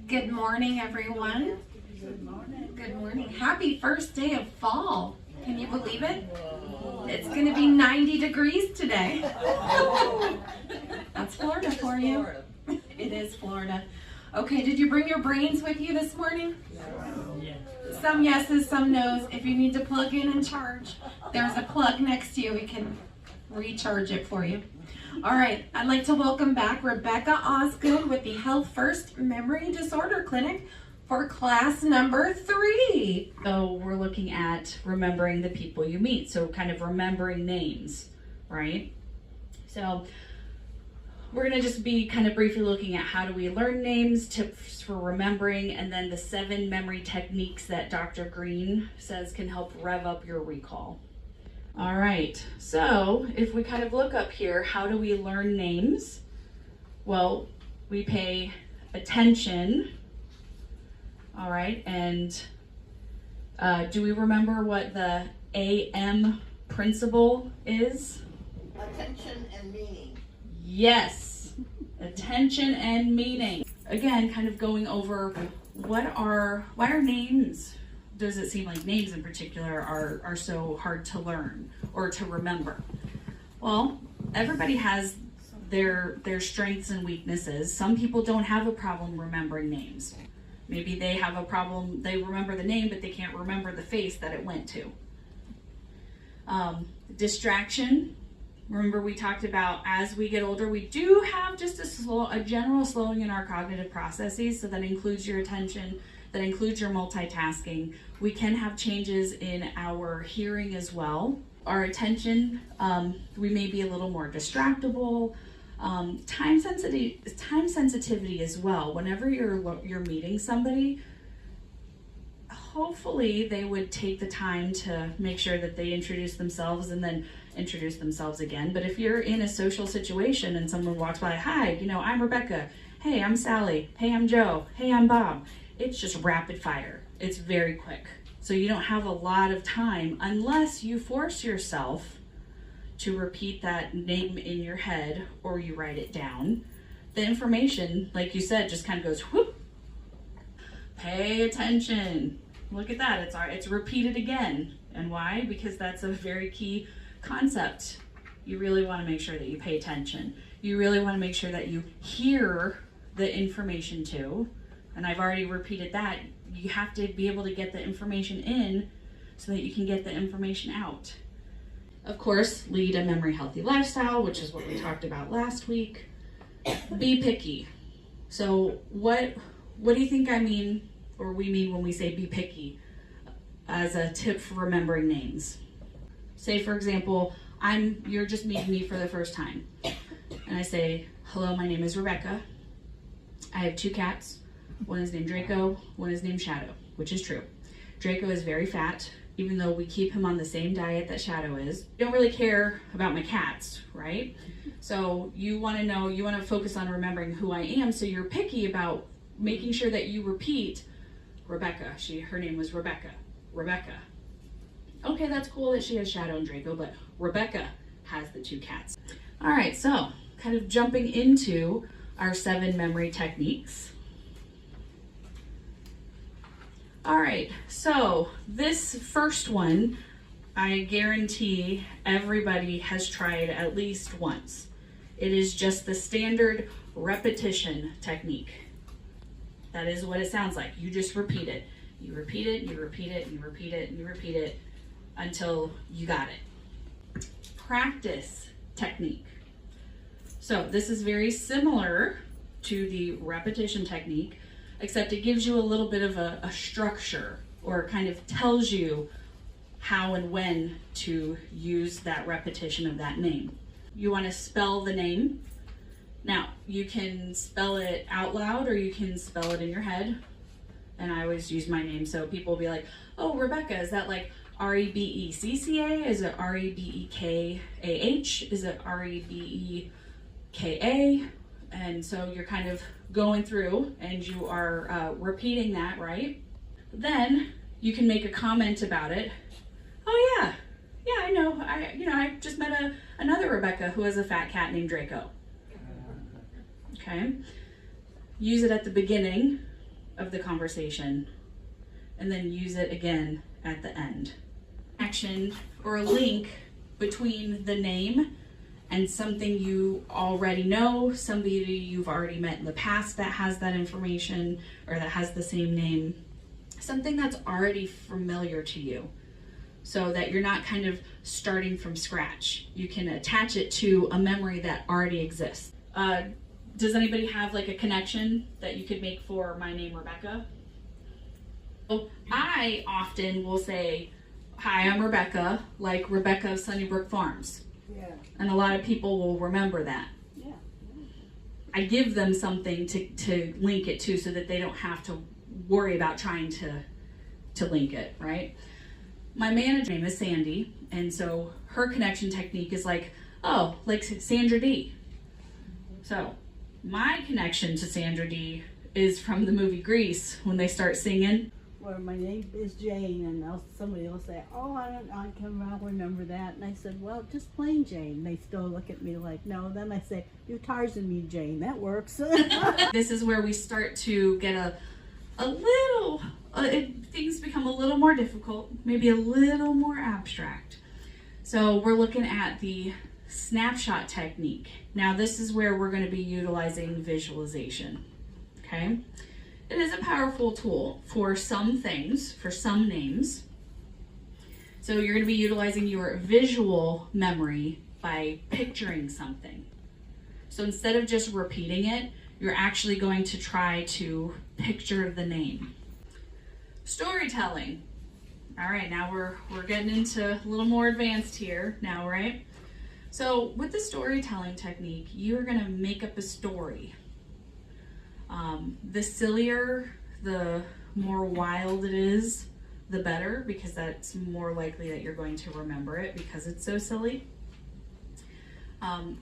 Good morning, everyone. Good morning. Good morning. Happy first day of fall. Can you believe it? It's going to be 90 degrees today. That's Florida for you. It is Florida. Okay, did you bring your brains with you this morning? Some yeses, some no's. If you need to plug in and charge, there's a plug next to you. We can recharge it for you. All right, I'd like to welcome back Rebecca Osgood with the Health First Memory Disorder Clinic for class number 3. So we're looking at remembering the people you meet. So kind of remembering names, right? So we're gonna just be kind of briefly looking at how do we learn names, tips for remembering, and then the 7 memory techniques that Dr. Green says can help rev up your recall. All right, so if we kind of look up here, how do we learn names? Well, we pay attention, all right, and do we remember what the AM principle is? Attention and meaning. Yes, attention and meaning. Again, kind of going over why are names, does it seem like names in particular are so hard to learn or to remember? Well, everybody has their strengths and weaknesses. Some people don't have a problem remembering names. Maybe they have a problem, they remember the name, but they can't remember the face that it went to. Distraction. Remember we talked about as we get older, we do have just a general slowing in our cognitive processes. So that includes your attention, that includes your multitasking. We can have changes in our hearing as well. Our attention, we may be a little more distractible. Time sensitivity as well. Whenever you're meeting somebody, hopefully they would take the time to make sure that they introduce themselves and then introduce themselves again. But if you're in a social situation and someone walks by, hi, I'm Rebecca. Hey, I'm Sally. Hey, I'm Joe. Hey, I'm Bob. It's just rapid fire. It's very quick. So you don't have a lot of time unless you force yourself to repeat that name in your head or you write it down. The information, like you said, just kind of goes whoop. Pay attention. Look at that. It's repeated again. And why? Because that's a very key concept. You really want to make sure that you pay attention. You really want to make sure that you hear the information too. And I've already repeated that. You have to be able to get the information in so that you can get the information out. Of course, lead a memory healthy lifestyle, which is what we talked about last week. Be picky. So what do you think I mean, or we mean when we say be picky as a tip for remembering names? Say, for example, you're just meeting me for the first time. And I say, hello, my name is Rebecca. I have 2 cats. One is named Draco, one is named Shadow, which is true. Draco is very fat, even though we keep him on the same diet that Shadow is. You don't really care about my cats, right? So you want to focus on remembering who I am, so you're picky about making sure that you repeat Rebecca. Her name was Rebecca. Rebecca. Okay, that's cool that she has Shadow and Draco, but Rebecca has the 2 cats. All right, so kind of jumping into our 7 memory techniques. All right, so this first one, I guarantee everybody has tried at least once. It is just the standard repetition technique. That is what it sounds like. You just repeat it. You repeat it, you repeat it, you repeat it, and you repeat it until you got it. Practice technique. So this is very similar to the repetition technique, except it gives you a little bit of a structure, or kind of tells you how and when to use that repetition of that name. You want to spell the name. Now, you can spell it out loud or you can spell it in your head. And I always use my name, so people will be like, oh, Rebecca, is that like Rebecca? Is it Rebekah? Is it Rebeka? And so you're kind of going through and you are repeating that, right? Then you can make a comment about it. Oh yeah, I know. I just met another Rebecca who has a fat cat named Draco. Okay. Use it at the beginning of the conversation and then use it again at the end. Action or a link between the name and something you already know, somebody you've already met in the past that has that information or that has the same name, something that's already familiar to you, so that you're not kind of starting from scratch. You can attach it to a memory that already exists. Does anybody have like a connection that you could make for my name, Rebecca? So I often will say, hi, I'm Rebecca, like Rebecca of Sunnybrook Farms. Yeah. And a lot of people will remember that. Yeah. I give them something to link it to so that they don't have to worry about trying to link it, right? My manager's name is Sandy, and so her connection technique is like, oh, like Sandra Dee. So my connection to Sandra Dee is from the movie Grease, when they start singing. Well, my name is Jane, and somebody will say, oh, I can remember that. And I said, well, just plain Jane. They still look at me like, no. Then I say, you Tarzan me, Jane. That works. This is where we start to get a little, things become a little more difficult, maybe a little more abstract. So we're looking at the snapshot technique. Now this is where we're going to be utilizing visualization, okay? It is a powerful tool for some things, for some names. So you're going to be utilizing your visual memory by picturing something. So instead of just repeating it, you're actually going to try to picture the name. Storytelling. All right, now we're getting into a little more advanced here now, right? So with the storytelling technique, you're going to make up a story. The sillier, the more wild it is, the better, because that's more likely that you're going to remember it because it's so silly.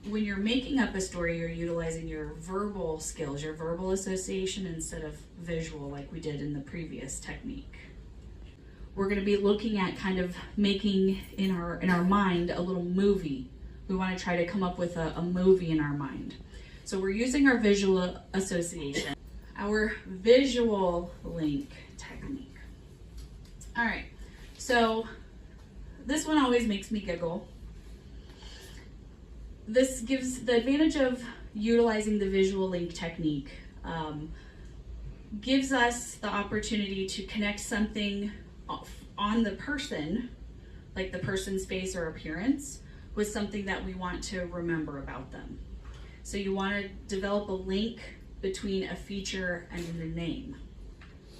When you're making up a story, you're utilizing your verbal skills, your verbal association instead of visual like we did in the previous technique. We're going to be looking at kind of making in our mind a little movie. We want to try to come up with a movie in our mind. So we're using our visual association, our visual link technique. All right, so this one always makes me giggle. This gives the advantage of utilizing the visual link technique, gives us the opportunity to connect something on the person, like the person's face or appearance, with something that we want to remember about them. So you want to develop a link between a feature and the name.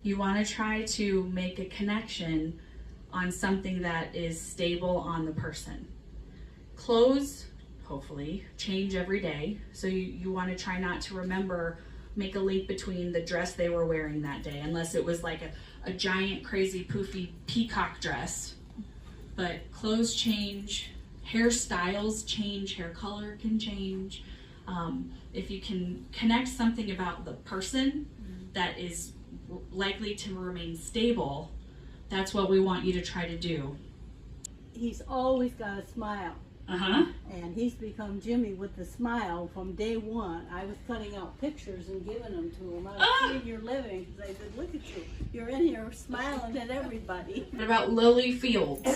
You want to try to make a connection on something that is stable on the person. Clothes, hopefully, change every day. So you want to try not to make a link between the dress they were wearing that day, unless it was like a giant, crazy, poofy peacock dress. But clothes change, hairstyles change, hair color can change. If you can connect something about the person that is likely to remain stable, that's what we want you to try to do. He's always got a smile. Uh-huh. And he's become Jimmy with the smile from day one. I was cutting out pictures and giving them to him. I was seeing your living because I said, look at you. You're in here smiling at everybody. What about Lily Fields?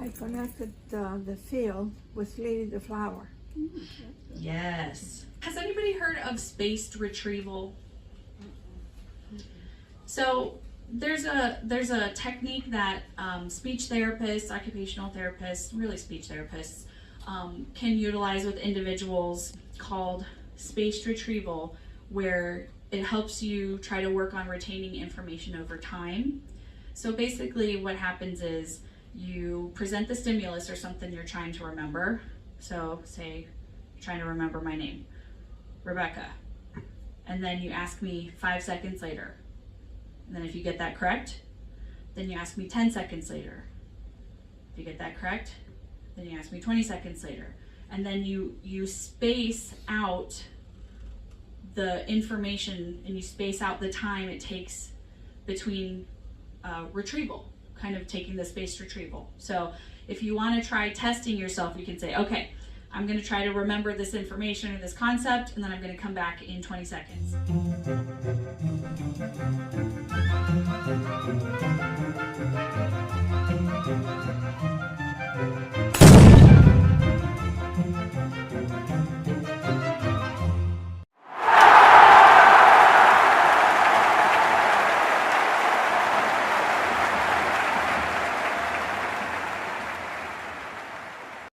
I connected the field with Lady the Flower. Yes. Has anybody heard of spaced retrieval? So there's a technique that speech therapists, occupational therapists, really speech therapists, can utilize with individuals called spaced retrieval, where it helps you try to work on retaining information over time. So basically what happens is you present the stimulus or something you're trying to remember. So say you're trying to remember my name, Rebecca, and then you ask me 5 seconds later. And then if you get that correct, then you ask me 10 seconds later. If you get that correct, then you ask me 20 seconds later. And then you space out the information and you space out the time it takes between retrieval, kind of taking the spaced retrieval. So if you want to try testing yourself, you can say, okay, I'm going to try to remember this information or this concept, and then I'm going to come back in 20 seconds.